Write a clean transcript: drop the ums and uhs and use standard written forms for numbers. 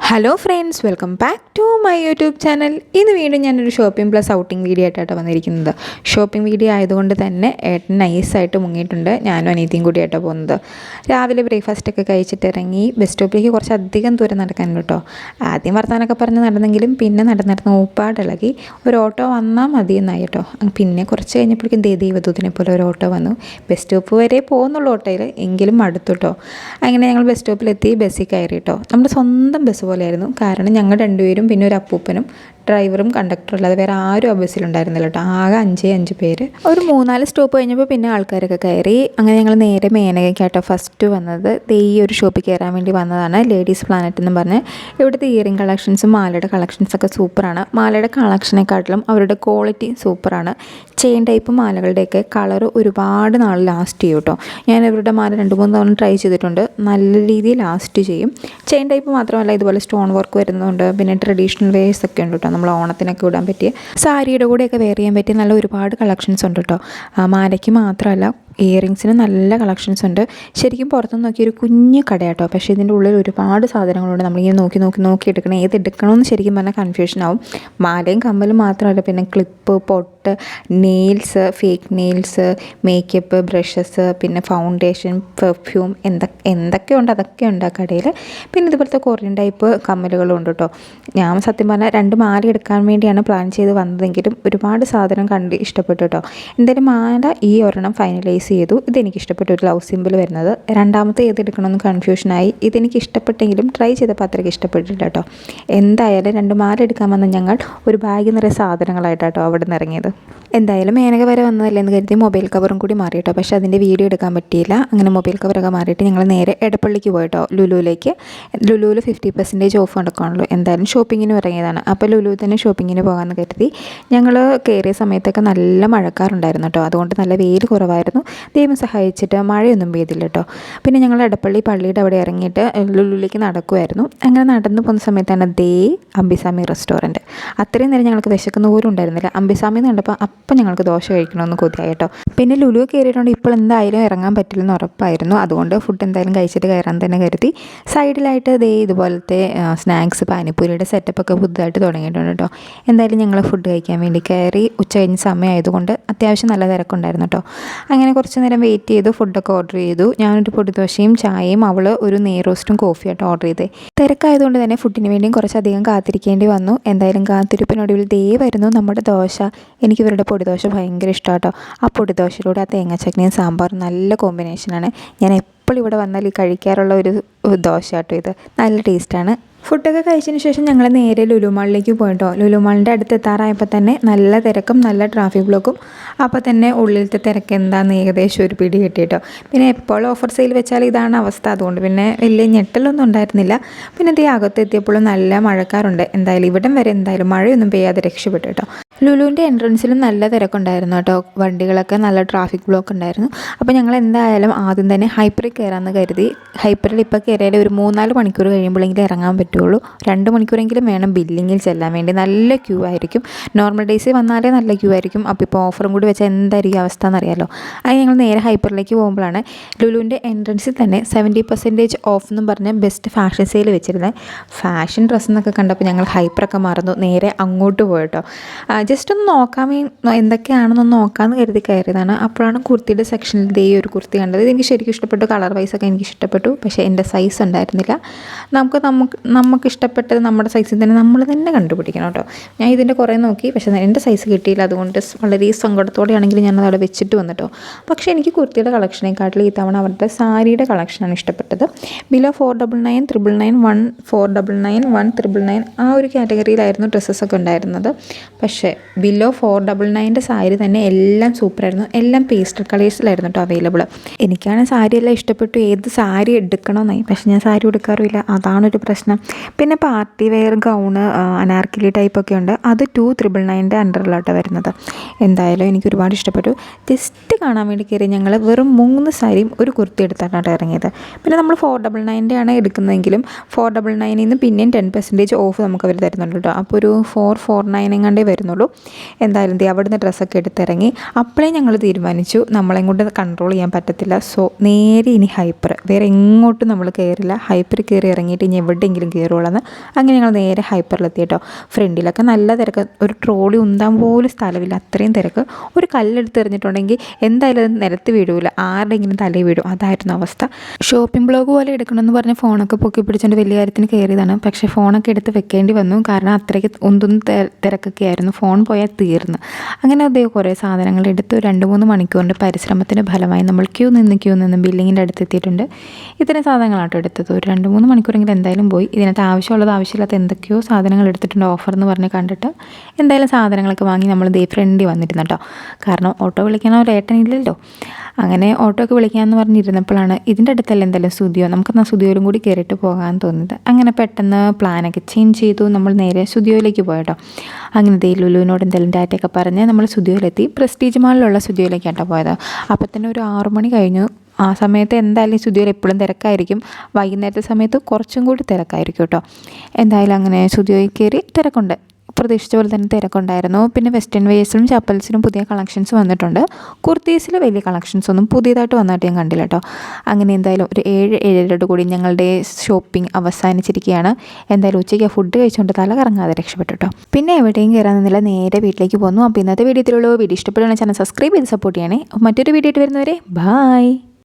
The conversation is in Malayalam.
Hello friends, welcome back to my YouTube channel. ഇന്ന് വീണ്ടും ഞാനൊരു ഷോപ്പിംഗ് പ്ലസ് ഔട്ടിംഗ് വീഡിയോ ആയിട്ടാണ് വന്നിരിക്കുന്നത്. ഷോപ്പിംഗ് വീഡിയോ ആയതുകൊണ്ട് തന്നെ ഏട്ടൻ നൈസായിട്ട് മുങ്ങിയിട്ടുണ്ട്. ഞാനും അനിയത്തിയും കൂടിയായിട്ടാണ് പോകുന്നത്. രാവിലെ ബ്രേക്ക്ഫാസ്റ്റൊക്കെ കഴിച്ചിട്ട് ഇറങ്ങി ബസ് സ്റ്റോപ്പിലേക്ക് കുറച്ചധികം ദൂരം നടക്കാനുണ്ട് കേട്ടോ. ആദ്യം വർത്താനൊക്കെ പറഞ്ഞ് നടന്നെങ്കിലും പിന്നെ നടന്നിരുന്ന ഊപ്പാടിളകി ഒരു ഓട്ടോ വന്നാൽ മതി എന്നായി കേട്ടോ. പിന്നെ കുറച്ച് കഴിഞ്ഞപ്പോഴേക്കും ദൈവദൂതനെ പോലെ ഒരു ഓട്ടോ വന്നു. ബസ് സ്റ്റോപ്പ് വരെ പോകുന്നുള്ളൂ ഓട്ടോയിൽ, എങ്കിലും അടുത്തു കേട്ടോ. അങ്ങനെ ഞങ്ങൾ ബസ് സ്റ്റോപ്പിലെത്തി, ബസ്സിൽ കയറി കേട്ടോ. നമ്മുടെ സ്വന്തം ബസ് പോലെയായിരുന്നു. കാരണം ഞങ്ങൾ രണ്ടുപേരും പിന്നെ ഒരു അപ്പൂപ്പനും ഡ്രൈവറും കണ്ടക്ടറും അല്ലാതെ വേറെ ആരും ആ ബസ്സിലുണ്ടായിരുന്നില്ല കേട്ടോ. ആകെ അഞ്ച് പേര്. ഒരു 3-4 സ്റ്റോപ്പ് കഴിഞ്ഞപ്പോൾ പിന്നെ ആൾക്കാരൊക്കെ കയറി. അങ്ങനെ ഞങ്ങൾ നേരെ മേനകയ്ക്കാട്ടോ ഫസ്റ്റ് വന്നത്. ഈ ഒരു ഷോപ്പിൽ കയറാൻ വേണ്ടി വന്നതാണ്, ലേഡീസ് പ്ലാനറ്റ് എന്ന് പറഞ്ഞ്. ഇവിടുത്തെ ഇയറിംഗ് കളക്ഷൻസും മാലയുടെ കളക്ഷൻസൊക്കെ സൂപ്പറാണ്. മാലയുടെ കളക്ഷനെക്കാട്ടിലും അവരുടെ ക്വാളിറ്റി സൂപ്പറാണ്. ചെയിൻ ടൈപ്പ് മാലകളുടെയൊക്കെ കളർ ഒരുപാട് നാൾ ലാസ്റ്റ് ചെയ്യും കേട്ടോ. ഞാൻ ഇവരുടെ മാല 2-3 തവണ ട്രൈ ചെയ്തിട്ടുണ്ട്. നല്ല രീതിയിൽ ലാസ്റ്റ് ചെയ്യും. ചെയിൻ ടൈപ്പ് മാത്രമല്ല, ഇതുപോലെ സ്റ്റോൺ വർക്ക് വരുന്നുണ്ട്. പിന്നെ ട്രഡീഷണൽ വേഴ്സ് ഒക്കെ ഉണ്ട് കേട്ടോ. നമ്മൾ ഓണത്തിനൊക്കെ ഇടാൻ പറ്റിയ, സാരിയുടെ കൂടെയൊക്കെ വെയർ ചെയ്യാൻ പറ്റിയ നല്ല ഒരുപാട് കളക്ഷൻസ് ഉണ്ട് കേട്ടോ. മാലയ്ക്ക് മാത്രമല്ല, ഇയറിങ്സിന് നല്ല കളക്ഷൻസ് ഉണ്ട്. ശരിക്കും പുറത്തുനിന്ന് നോക്കിയൊരു കുഞ്ഞു കടയാട്ടോ. പക്ഷേ ഇതിൻ്റെ ഉള്ളിൽ ഒരുപാട് സാധനങ്ങളുണ്ട്. നമ്മളിങ്ങനെ നോക്കി എടുക്കണം, ഏത് എടുക്കണമെന്ന് ശരിക്കും പറഞ്ഞാൽ കൺഫ്യൂഷൻ ആവും. മാലയും കമ്മലും മാത്രമല്ല, പിന്നെ ക്ലിപ്പ്, പൊട്ട്, nails, fake nails, makeup, brushes, പിന്നെ ഫൗണ്ടേഷൻ, പെർഫ്യൂം, എന്തൊക്കെ ഉണ്ട് അതൊക്കെ ഉണ്ട് ആ കടയിൽ. പിന്നെ ഇതുപോലത്തെ കൊറിയൻ ടൈപ്പ് കമ്മലുകളും ഉണ്ട് കേട്ടോ. ഞാൻ സത്യം പറഞ്ഞാൽ 2 മാല എടുക്കാൻ വേണ്ടിയാണ് പ്ലാൻ ചെയ്ത് വന്നതെങ്കിലും ഒരുപാട് സാധനം കണ്ട് ഇഷ്ടപ്പെട്ടു കേട്ടോ. എന്തായാലും മാല ഈ ഒരെണ്ണം ഫൈനലൈസ് ചെയ്തു. ഇതെനിക്ക് ഇഷ്ടപ്പെട്ട ഒരു ലവ് സിമ്പിൾ വരുന്നത്. രണ്ടാമത്തെ ഏതെടുക്കണമെന്ന് കൺഫ്യൂഷനായി. ഇതെനിക്ക് ഇഷ്ടപ്പെട്ടെങ്കിലും ട്രൈ ചെയ്തപ്പോൾ അത്രയ്ക്ക് ഇഷ്ടപ്പെട്ടില്ല കേട്ടോ. എന്തായാലും 2 മാല എടുക്കാൻ വന്ന ഞങ്ങൾ ഒരു ബാഗ് നിറയെ സാധനങ്ങളായിട്ടാട്ടോ അവിടെ നിന്ന് ഇറങ്ങിയത്. എന്തായാലും മേനക വരെ വന്നതല്ലേ എന്ന് കരുതി മൊബൈൽ കവറും കൂടി മാറി കേട്ടോ. പക്ഷേ അതിൻ്റെ വീഡിയോ എടുക്കാൻ പറ്റിയില്ല. അങ്ങനെ മൊബൈൽ കവറൊക്കെ മാറിയിട്ട് ഞങ്ങൾ നേരെ എടപ്പള്ളിക്ക് പോയിട്ടോ, ലുലുവിലേക്ക്. ലുലുവിൽ 50% ഓഫ് നടക്കുകയാണല്ലോ. എന്തായാലും ഷോപ്പിങ്ങിന് ഇറങ്ങിയതാണ്. അപ്പോൾ ലുലു തന്നെ ഷോപ്പിങ്ങിന് പോകാമെന്ന് കരുതി. ഞങ്ങൾ കയറിയ സമയത്തൊക്കെ നല്ല മഴക്കാറുണ്ടായിരുന്നു കേട്ടോ. അതുകൊണ്ട് നല്ല വെയിൽ കുറവായിരുന്നു. ദൈവം സഹായിച്ചിട്ട് മഴയൊന്നും പെയ്തില്ല കേട്ടോ. പിന്നെ ഞങ്ങൾ എടപ്പള്ളി പള്ളിയുടെ അവിടെ ഇറങ്ങിയിട്ട് ലുലുവിലേക്ക് നടക്കുമായിരുന്നു. അങ്ങനെ നടന്നു പോകുന്ന സമയത്താണ് അംബിസാമി റെസ്റ്റോറൻറ്റ്. അത്രയും നേരം ഞങ്ങൾക്ക് വിശക്കുന്ന പോലും ഉണ്ടായിരുന്നില്ല. അംബിസാമി എന്ന് കണ്ടപ്പോൾ അപ്പം ഞങ്ങൾക്ക് ദോശ കഴിക്കണമെന്ന് കൊതിയായി കേട്ടോ. പിന്നെ ലുലു കയറിയിട്ടുണ്ട്, ഇപ്പോൾ എന്തായാലും ഇറങ്ങാൻ പറ്റില്ലെന്ന് ഉറപ്പായിരുന്നു. അതുകൊണ്ട് ഫുഡ് എന്തായാലും കഴിച്ചിട്ട് കയറാൻ തന്നെ കരുതി. സൈഡിലായിട്ട് ഇതുപോലത്തെ സ്നാക്സ്, പാനിപ്പൂരിയുടെ സെറ്റപ്പൊക്കെ പുതുതായിട്ട് തുടങ്ങിയിട്ടുണ്ട് കേട്ടോ. എന്തായാലും ഞങ്ങൾ ഫുഡ് കഴിക്കാൻ വേണ്ടി കയറി. ഉച്ച കഴിഞ്ഞ സമയമായതുകൊണ്ട് അത്യാവശ്യം നല്ല തിരക്കുണ്ടായിരുന്നു കേട്ടോ. അങ്ങനെ കുറച്ച് നേരം വെയിറ്റ് ചെയ്തു. ഫുഡൊക്കെ ഓർഡർ ചെയ്തു. ഞാനൊരു പൊടിദോശയും ചായയും, അവൾ ഒരു നെയ്റോസ്റ്റും കോഫിയായിട്ട് ഓർഡർ ചെയ്തേ. തിരക്കായതുകൊണ്ട് തന്നെ ഫുഡിന് വേണ്ടിയും കുറച്ചധികം കാത്തിരിക്കേണ്ടി വന്നു. എന്തായാലും കാത്തിരിപ്പിനൊടുവിൽ വരുന്നു നമ്മുടെ ദോശ. എനിക്ക് ഇവരുടെ പൊടിദോശ ഭയങ്കര ഇഷ്ടമാണ് കേട്ടോ. ആ പൊടിദോശയിലൂടെ ആ തേങ്ങ ചട്നിയും സാമ്പാറും നല്ല കോമ്പിനേഷനാണ്. ഞാൻ എപ്പോൾ ഇവിടെ വന്നാൽ ഈ കഴിക്കാറുള്ള ഒരു ദോശ കേട്ടോ ഇത്. നല്ല ടേസ്റ്റാണ്. ഫുഡൊക്കെ കഴിച്ചതിന് ശേഷം ഞങ്ങൾ നേരെ ലുലു മാളിലേക്ക് പോയിട്ടോ. ലുലു മാളിൻ്റെ അടുത്ത് എത്താറായപ്പോൾ തന്നെ നല്ല തിരക്കും നല്ല ട്രാഫിക് ബ്ലോക്കും. അപ്പോൾ തന്നെ ഉള്ളിലത്തെ തിരക്ക് എന്താണെന്ന് ഏകദേശം ഒരു പിടി കിട്ടിയിട്ടോ. പിന്നെ എപ്പോഴും ഓഫർ സെയിൽ വെച്ചാൽ ഇതാണ് അവസ്ഥ. അതുകൊണ്ട് പിന്നെ വലിയ ഞെട്ടലൊന്നും ഉണ്ടായിരുന്നില്ല. പിന്നെ അകത്ത് എത്തിയപ്പോഴും നല്ല മഴക്കാറുണ്ട്. എന്തായാലും ഇവിടം വരെ എന്തായാലും മഴയൊന്നും പെയ്യാതെ രക്ഷപ്പെട്ടു കേട്ടോ. ലുലുവിൻ്റെ എൻട്രൻസിലും നല്ല തിരക്കുണ്ടായിരുന്നു കേട്ടോ. വണ്ടികളൊക്കെ നല്ല ട്രാഫിക് ബ്ലോക്ക് ഉണ്ടായിരുന്നു. അപ്പോൾ ഞങ്ങൾ എന്തായാലും ആദ്യം തന്നെ ഹൈപ്പറിൽ കയറാമെന്ന് കരുതി. ഹൈപ്പറിൽ ഇപ്പോൾ കയറിയാൽ ഒരു 3-4 മണിക്കൂർ കഴിയുമ്പോഴെങ്കിലും ഇറങ്ങാൻ പറ്റുള്ളൂ. 2 മണിക്കൂറെങ്കിലും വേണം ബില്ലിങ്ങിൽ ചെല്ലാൻ വേണ്ടി. നല്ല ക്യൂ ആയിരിക്കും. നോർമൽ ഡേയ്സിൽ വന്നാലേ നല്ല ക്യൂ ആയിരിക്കും. അപ്പോൾ ഇപ്പോൾ ഓഫറും കൂടി വെച്ചാൽ എന്തായിരിക്കും അവസ്ഥ എന്നറിയാമല്ലോ. അത് ഞങ്ങൾ നേരെ ഹൈപ്പറിലേക്ക് പോകുമ്പോഴാണ് ലുലുവിൻ്റെ എൻട്രൻസിൽ തന്നെ 70% ഓഫ് എന്നും പറഞ്ഞ് ബെസ്റ്റ് ഫാഷൻ സെയിൽ വെച്ചിരുന്നത്. ഫാഷൻ ഡ്രസ്സ് എന്നൊക്കെ കണ്ടപ്പോൾ ഞങ്ങൾ ഹൈപ്പറൊക്കെ മറന്നു. നേരെ അങ്ങോട്ട് പോയിട്ടോ. ജസ്റ്റ് ഒന്ന് നോക്കാൻ എന്തൊക്കെയാണെന്നൊന്ന് നോക്കാമെന്ന് കരുതി കയറിയതാണ്. അപ്പോഴാണ് കുർത്തിയുടെ സെക്ഷനിൽ ഒരു കുർത്തി കണ്ടത്. ഇതെനിക്ക് ശരിക്കും ഇഷ്ടപ്പെട്ടു. കളർ വൈസൊക്കെ എനിക്ക് ഇഷ്ടപ്പെട്ടു. പക്ഷേ എൻ്റെ സൈസ് ഉണ്ടായിരുന്നില്ല. നമുക്ക് ഇഷ്ടപ്പെട്ടത് നമ്മുടെ സൈസിൽ തന്നെ നമ്മൾ തന്നെ കണ്ടുപിടിക്കണം കേട്ടോ. ഞാൻ ഇതിൻ്റെ കുറേ നോക്കി, പക്ഷേ എൻ്റെ സൈസ് കിട്ടിയില്ല. അതുകൊണ്ട് വളരെ സങ്കടത്തോടെയാണെങ്കിൽ ഞാനത് അവിടെ വെച്ചിട്ട് വന്നിട്ടോ. പക്ഷേ എനിക്ക് കുർത്തിയുടെ കളക്ഷനെക്കാട്ടിൽ ഈ തവണ അവരുടെ സാരിയുടെ കളക്ഷനാണ് ഇഷ്ടപ്പെട്ടത്. ബിലോ 499, 999, 1499, 1999 ആ ഒരു കാറ്റഗറിയിലായിരുന്നു ഡ്രസ്സസൊക്കെ ഉണ്ടായിരുന്നത്. പക്ഷേ ബിലോ 499 സാരി തന്നെ എല്ലാം സൂപ്പറായിരുന്നു. എല്ലാം പേസ്റ്റൽ കളേഴ്സിലായിരുന്നു കേട്ടോ അവൈലബിൾ. എനിക്കാണ് സാരിയെല്ലാം ഇഷ്ടപ്പെട്ടു. ഏത് സാരി എടുക്കണമെന്നായി. പക്ഷേ ഞാൻ സാരി എടുക്കാറില്ല, അതാണൊരു പ്രശ്നം. പിന്നെ പാർട്ടി വെയർ ഗൗണ്, അനാർക്കലി ടൈപ്പൊക്കെ ഉണ്ട്. അത് 299 അണ്ടറിലോട്ട് വരുന്നത്. എന്തായാലും എനിക്ക് ഒരുപാട് ഇഷ്ടപ്പെട്ടു. ജസ്റ്റ് കാണാൻ വേണ്ടി കയറി ഞങ്ങൾ വെറും 3 സാരിയും ഒരു കുർത്തി എടുത്തിട്ടാണ് ഇറങ്ങിയത്. പിന്നെ നമ്മൾ 499 ആണ് എടുക്കുന്നതെങ്കിലും 499 നിന്ന് പിന്നെയും 10% ഓഫ് നമുക്ക് അവർ തരുന്നുണ്ട് കേട്ടോ. അപ്പോൾ ഒരു 449 എങ്ങാണ്ടേ വരുന്നുള്ളൂ. എന്തായാലും അവിടുന്ന് ഡ്രസ്സൊക്കെ എടുത്തിറങ്ങി. അപ്പോഴേ ഞങ്ങൾ തീരുമാനിച്ചു നമ്മളെ കൊണ്ട് കൺട്രോൾ ചെയ്യാൻ പറ്റത്തില്ല. സോ നേരെ ഇനി ഹൈപ്പർ, വേറെ എങ്ങോട്ടും നമ്മൾ കയറില്ല. ഹൈപ്പർ കയറി ഇറങ്ങിയിട്ട് ഇനി എവിടെയെങ്കിലും കയറുള്ളൂ. അങ്ങനെ ഞങ്ങൾ നേരെ ഹൈപ്പറിലെത്തി കേട്ടോ. ഫ്രണ്ടിലൊക്കെ നല്ല തിരക്ക്, ഒരു ട്രോളി ഉന്താൻ പോലും സ്ഥലമില്ല, അത്രയും തിരക്ക്. ഒരു കല്ലെടുത്ത് എറിഞ്ഞിട്ടുണ്ടെങ്കിൽ എന്തായാലും അത് നിലത്ത് വീഴില്ല, ആരുടെയെങ്കിലും തലയിൽ വീഴും, അതായിരുന്നു അവസ്ഥ. ഷോപ്പിംഗ് ബ്ലോഗ് പോലെ എടുക്കണമെന്ന് പറഞ്ഞ് ഫോണൊക്കെ പൊക്കി പിടിച്ചുകൊണ്ട് വലിയ കാര്യത്തിന് കയറിയതാണ്. പക്ഷേ ഫോണൊക്കെ എടുത്ത് വെക്കേണ്ടി വന്നു, കാരണം അത്രയ്ക്ക് ഒന്നും തിരക്കൊക്കെ ആയിരുന്നു. ഫോൺ പോയാൽ തീർന്നു. അങ്ങനെ അദ്ദേഹം കുറേ സാധനങ്ങൾ എടുത്ത് 2-3 മണിക്കൂറിൻ്റെ പരിശ്രമത്തിൻ്റെ ഫലമായി നമ്മൾ ക്യൂ നിന്ന് ബില്ലിങ്ങിൻ്റെ അടുത്ത് എത്തിയിട്ടുണ്ട്. ഇത്തരം സാധനങ്ങളാട്ടോ എടുത്തത്. ഒരു 2-3 മണിക്കൂറെങ്കിലും എന്തായാലും പോയി. ഇതിനകത്ത് ആവശ്യമുള്ളത് ആവശ്യമില്ലാത്ത എന്തൊക്കെയോ സാധനങ്ങൾ എടുത്തിട്ടുണ്ട് ഓഫർ എന്ന് പറഞ്ഞ് കണ്ടിട്ട്. എന്തായാലും സാധനങ്ങളൊക്കെ വാങ്ങി നമ്മൾ ഫ്രണ്ടിൽ വന്നിരുന്നു കേട്ടോ. കാരണം ഓട്ടോ വിളിക്കാനോ ഒരു ഏട്ടനില്ലല്ലോ. അങ്ങനെ ഓട്ടോ ഒക്കെ വിളിക്കാമെന്ന് പറഞ്ഞിരുന്നപ്പോഴാണ് ഇതിൻ്റെ അടുത്തല്ല എന്തായാലും സ്റ്റുഡിയോ, നമുക്കെന്നാൽ സ്റ്റുഡിയോയിലും കൂടി കയറിയിട്ട് പോകാൻ തോന്നിയത്. അങ്ങനെ പെട്ടെന്ന് പ്ലാനൊക്കെ ചേഞ്ച് ചെയ്തു, നമ്മൾ നേരെ സ്റ്റുഡിയോയിലേക്ക് പോയിട്ടോ. അങ്ങനെ ലുലുവിനോട് എന്തായാലും ഡാറ്റയൊക്കെ പറഞ്ഞ് നമ്മൾ സ്റ്റുഡിയോയിലെത്തി. പ്രസ്റ്റീജ് മാളിലുള്ള സ്റ്റുഡിയോയിലേക്കാട്ടോ പോയത്. അപ്പോൾ തന്നെ ഒരു 6 മണി കഴിഞ്ഞു. ആ സമയത്ത് എന്തായാലും സ്റ്റുഡിയോയിൽ എപ്പോഴും തിരക്കായിരിക്കും. വൈകുന്നേരത്തെ സമയത്ത് കുറച്ചും കൂടി തിരക്കായിരിക്കും കേട്ടോ. എന്തായാലും അങ്ങനെ സ്റ്റുഡിയോയിൽ കയറി തിരക്കുണ്ട്, പ്രതീക്ഷിച്ച പോലെ തന്നെ തിരക്കുണ്ടായിരുന്നു. പിന്നെ വെസ്റ്റേൺ വെയേഴ്സിലും ചപ്പൽസിലും പുതിയ കളക്ഷൻസ് വന്നിട്ടുണ്ട്. കുർത്തീസിൽ വലിയ കളക്ഷൻസ് ഒന്നും പുതിയതായിട്ട് വന്നിട്ട് ഞാൻ കണ്ടില്ല കേട്ടോ. അങ്ങനെ എന്തായാലും ഒരു 7-7:30 കൂടി ഞങ്ങളുടെ ഷോപ്പിംഗ് അവസാനിച്ചിരിക്കുകയാണ്. എന്തായാലും ഉച്ചയ്ക്ക് ഫുഡ് കഴിച്ചുകൊണ്ട് തല കറങ്ങാതെ രക്ഷപ്പെട്ടു കേട്ടോ. പിന്നെ എവിടെയും കയറാൻ നിന്നില്ല, നേരെ വീട്ടിലേക്ക് പോന്നു. അപ്പോൾ ഇന്നത്തെ വീഡിയോ ഇതിലുള്ളൂ. വീഡിയോ ഇഷ്ടപ്പെടുകയാണെങ്കിൽ ചാനൽ സബ്സ്ക്രൈബ് ചെയ്ത് സപ്പോർട്ട് ചെയ്യണേ. മറ്റൊരു വീഡിയോ ആയിട്ട് വരുന്നവരെ ബായ്.